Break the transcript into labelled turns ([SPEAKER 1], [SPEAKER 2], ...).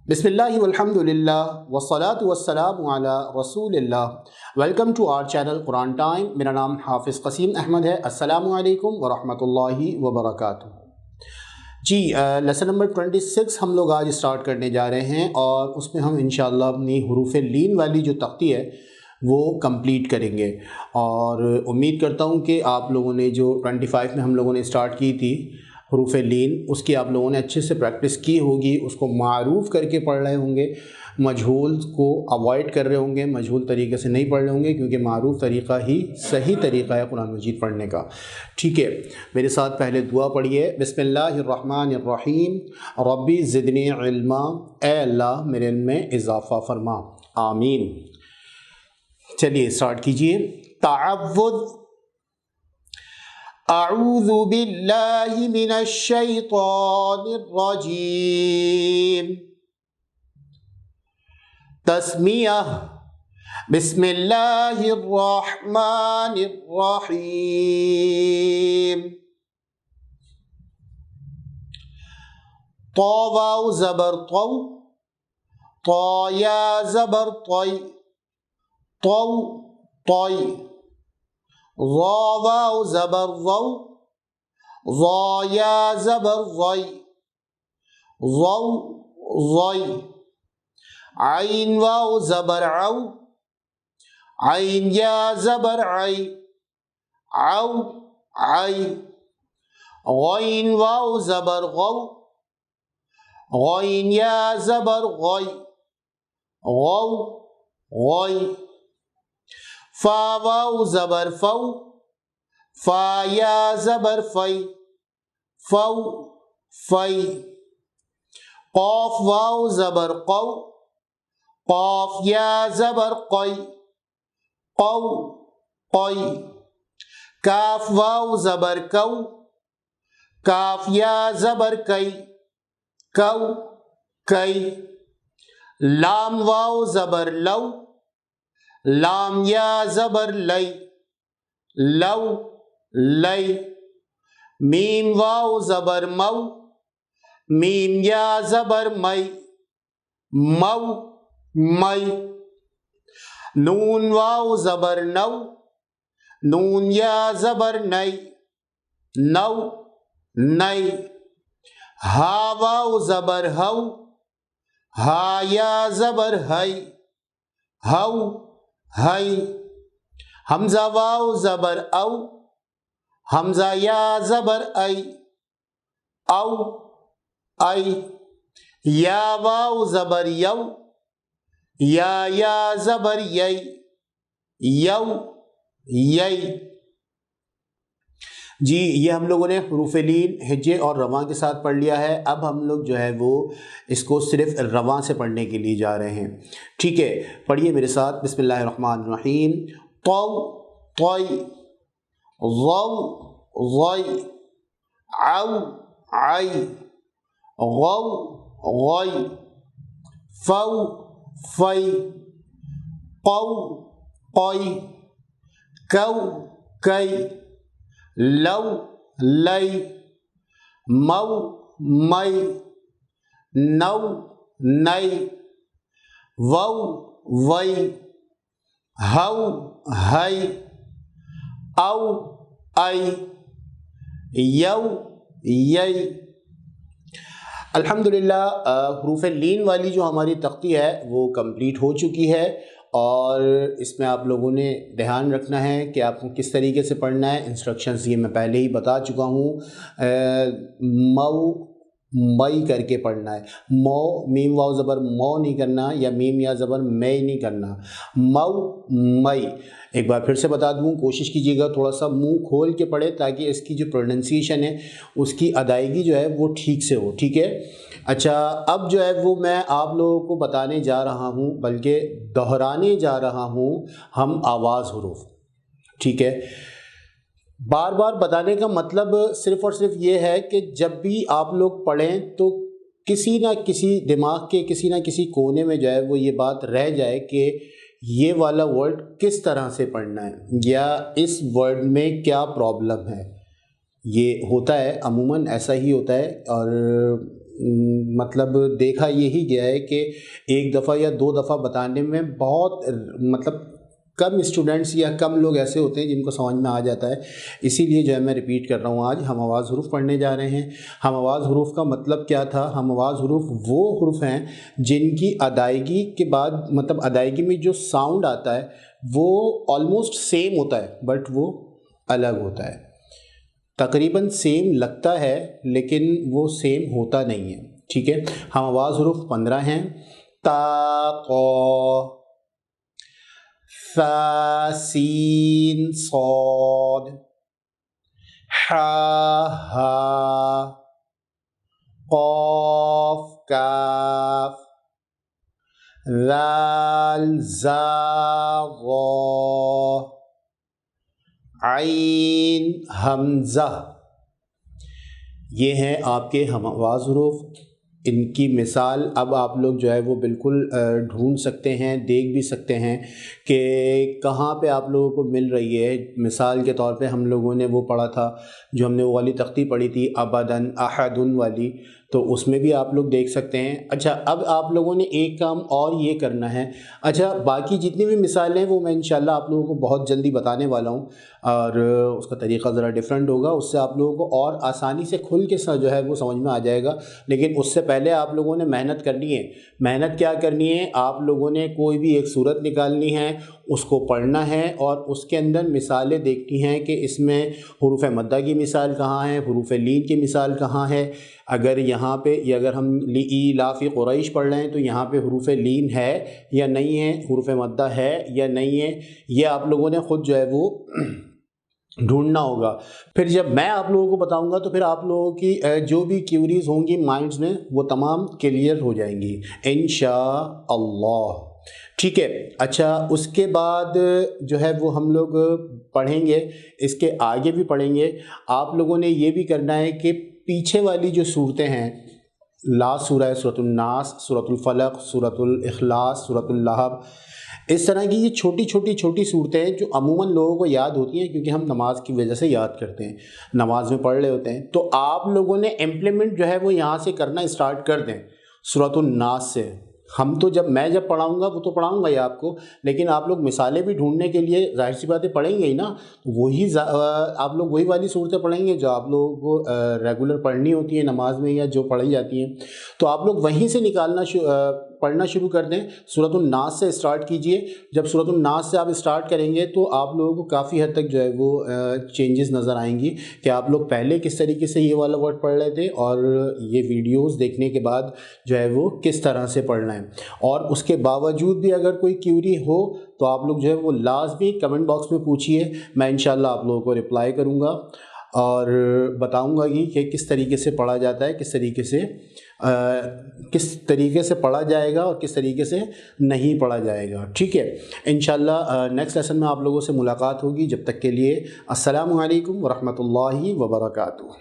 [SPEAKER 1] Bismillah walhamdulillah wassalatu wassalamu ala rasulillah. Welcome to our channel Quran Time. میرا نام حافظ قسیم احمد ہے. السلام علیکم ورحمۃ اللہ وبرکاتہ. جی لیسن نمبر 26 ہم لوگ آج اسٹارٹ کرنے جا رہے ہیں اور اس میں ہم انشاءاللہ اپنی حروف لین والی جو تختی ہے وہ کمپلیٹ کریں گے، اور امید کرتا ہوں کہ آپ لوگوں نے جو 25 میں ہم لوگوں نے اسٹارٹ کی تھی حروف لین، اس کی آپ لوگوں نے اچھے سے پریکٹس کی ہوگی، اس کو معروف کر کے پڑھ رہے ہوں گے، مجہول کو اوائڈ کر رہے ہوں گے، مجہول طریقے سے نہیں پڑھ رہے ہوں گے، کیونکہ معروف طریقہ ہی صحیح طریقہ ہے قرآن مجید پڑھنے کا. ٹھیک ہے، میرے ساتھ پہلے دعا پڑھیے. بسم اللہ الرحمن الرحیم. ربی زدنی علما، اے اللہ میرے علم میں اضافہ فرما. آمین. چلیے اسٹارٹ کیجئے. تعوذ. اعوذ باللہ من الشیطان الرجیم. تسمیہ. بسم اللہ الرحمن الرحیم. طا واو زبر طو، طا یا زبر طی، طو طی. ظا واو زبر ظو، ظا یا زبر ظی، ظو ظی. عین واو زبر عو، عین یا زبر عی، عو عی. غین واو زبر غو، غین یا زبر غی، غو غی. فا واو زبر فو، فا یا زبر فی، فو فی. قاف واو زبر قو، قاف یا زبر قی، قو قی. کاف واو زبر کو، کاف یا زبر کی، کو کی. لام واو زبر لو، لام یا زبر لی، لو لی. میم واو زبر مو، میم یا زبر می، مو می. نون واو زبر نو، نون یا زبر نی، نو نی. ہا واو زبر ہو، ہا یا زبر ہی، ہو ہی. حمزہ واو زبر او، حمزہ یا زبر ای، او ای. یا واو زبر یو، یا زبر یی، یو یی. جی یہ ہم لوگوں نے حروف لین ہجے اور رواں کے ساتھ پڑھ لیا ہے. اب ہم لوگ جو ہے وہ اس کو صرف رواں سے پڑھنے کے لیے جا رہے ہیں. ٹھیک ہے، پڑھیے میرے ساتھ. بسم اللہ الرحمن الرحیم. طو طی، ظو ظی، عو عی، غو غی، فو فی، قو قی، کو کی، لو لی، مو می، نو نی، وو وی، ہو ہی، او ای، یو یی. الحمدللہ حروف لین والی جو ہماری تختی ہے وہ کمپلیٹ ہو چکی ہے، اور اس میں آپ لوگوں نے دھیان رکھنا ہے کہ آپ کو کس طریقے سے پڑھنا ہے. انسٹرکشنز یہ میں پہلے ہی بتا چکا ہوں. مو مئی کر کے پڑھنا ہے. مو میم واو زبر مو نہیں کرنا، یا میم یا زبر میں نہیں کرنا. مو مئی. ایک بار پھر سے بتا دوں، کوشش کیجیے گا تھوڑا سا منہ کھول کے پڑھے تاکہ اس کی جو پروننسیشن ہے اس کی ادائیگی جو ہے وہ ٹھیک سے ہو. ٹھیک ہے. اچھا اب جو ہے وہ میں آپ لوگوں کو بتانے جا رہا ہوں، بلکہ دہرانے جا رہا ہوں ہم آواز حروف. ٹھیک ہے. بار بار بتانے کا مطلب صرف اور صرف یہ ہے کہ جب بھی آپ لوگ پڑھیں تو کسی نہ کسی دماغ کے کسی نہ کسی کونے میں جو ہے وہ یہ بات رہ جائے کہ یہ والا ورڈ کس طرح سے پڑھنا ہے، یا اس ورڈ میں کیا پرابلم ہے. یہ ہوتا ہے عموماً ایسا ہی ہوتا ہے، اور मतलब देखा यही गया है कि एक दफ़ा या दो दफ़ा बताने में बहुत मतलब कम स्टूडेंट्स या कम लोग ऐसे होते हैं जिनको समझ में आ जाता है। इसीलिए जो है मैं रिपीट कर रहा हूँ। आज हम आवाज़ हरूफ पढ़ने जा रहे हैं। हम आवाज़ हरूफ का मतलब क्या था? हम आवाज़ हरूफ वो हरूफ हैं जिनकी अदायगी के बाद मतलब अदायगी में जो साउंड आता है वो ऑलमोस्ट सेम होता है बट वो अलग होता है। तकरीबन सेम लगता है लेकिन वो सेम होता नहीं है। ठीक है, हम आवाज़ हरूफ 15 हैं। ता, क़, सा, सीन, सॉद, हा, हा, क़ाफ, काफ, ज़ाल, ज़ा, ग़ा, आइन, हमज़ा। ये हैं आपके हम आवाज़ हरूफ। इनकी मिसाल अब आप लोग जो है वो बिल्कुल ढूंढ सकते हैं, देख भी सकते हैं कि कहाँ पे आप लोगों को मिल रही है। मिसाल के तौर पे हम लोगों ने वो पढ़ा था, जो हमने वो वाली तख्ती पढ़ी थी अबदन अहदुन वाली, तो उसमें भी आप लोग देख सकते हैं। अच्छा, अब आप लोगों ने एक काम और ये करना है। अच्छा, बाकी जितनी भी मिसालें हैं वो मैं इंशाल्लाह आप लोगों को बहुत जल्दी बताने वाला हूँ और उसका तरीक़ा ज़रा डिफरेंट होगा, उससे आप लोगों को और आसानी से खुल के जो है वो समझ में आ जाएगा। लेकिन उससे पहले आप लोगों ने मेहनत करनी है। मेहनत क्या करनी है? आप लोगों ने कोई भी एक सूरत निकालनी है, उसको पढ़ना है और उसके अंदर मिसालें देखनी हैं कि इसमें हुरूफ मद्दा की मिसाल कहाँ है, हुरूफ लीन की मिसाल कहाँ है। अगर यहाँ पे अगर हम ईलाफ़ी क़ुरैश पढ़ रहे हैं तो यहाँ पे हुरूफ लीन है या नहीं है, हुरूफ मद्दा है या नहीं है, ये आप लोगों ने ख़ुद जो है वो ढूंढना होगा। फिर जब मैं आप लोगों को बताऊंगा तो फिर आप लोगों की जो भी क्यूरीज होंगी माइंड्स में वो तमाम क्लियर हो जाएंगी इंशाअल्लाह। ठीक है, अच्छा, उसके बाद जो है वो हम लोग पढ़ेंगे, इसके आगे भी पढ़ेंगे। आप लोगों ने ये भी करना है कि पीछे वाली जो सूरतें हैं, लास्ट सूरह है सूरतुल नास, सूरतुल फलक, सूरतुल इखलास, सूरतुल लहब, इस तरह की ये छोटी छोटी सूरतें हैं जो अमूमन लोगों को याद होती हैं क्योंकि हम नमाज की वजह से याद करते हैं, नमाज में पढ़ रहे होते हैं। तो आप लोगों ने इम्प्लीमेंट जो है वो यहाँ से करना स्टार्ट कर दें, सूरतुल नास से। हम तो मैं जब पढ़ाऊँगा वो तो पढ़ाऊँगा ही आपको, लेकिन आप लोग मिसालें भी ढूंढने के लिए जाहिर सी बातें पढ़ेंगे ही ना, वही आप लोग वही वाली सूरतें पढ़ेंगे जो आप लोगों को रेगुलर पढ़नी होती है नमाज में या जो पढ़ी जाती हैं। तो आप लोग वहीं से पढ़ना शुरू कर दें। सूरतुल नास से स्टार्ट कीजिए। जब सूरतुल नास से आप स्टार्ट करेंगे तो आप लोगों को काफ़ी हद तक जो है वो चेंजेस नज़र आएंगी कि आप लोग पहले किस तरीके से ये वाला वर्ड पढ़ रहे थे और ये वीडियोस देखने के बाद जो है वो किस तरह से पढ़ना है। और उसके बावजूद भी अगर कोई क्यूरी हो तो आप लोग जो है वो लाजमी कमेंट बॉक्स में पूछिए, मैं इंशाल्लाह आप लोगों को रिप्लाई करूँगा और बताऊंगा कि किस तरीके से पढ़ा जाता है, किस तरीके से पढ़ा जाएगा और किस तरीके से नहीं पढ़ा जाएगा। ठीक है, इंशाल्लाह नेक्स्ट लेसन में आप लोगों से मुलाकात होगी। जब तक के लिए अस्सलामु अलैकुम व रहमतुल्लाहि व बरकातुहू।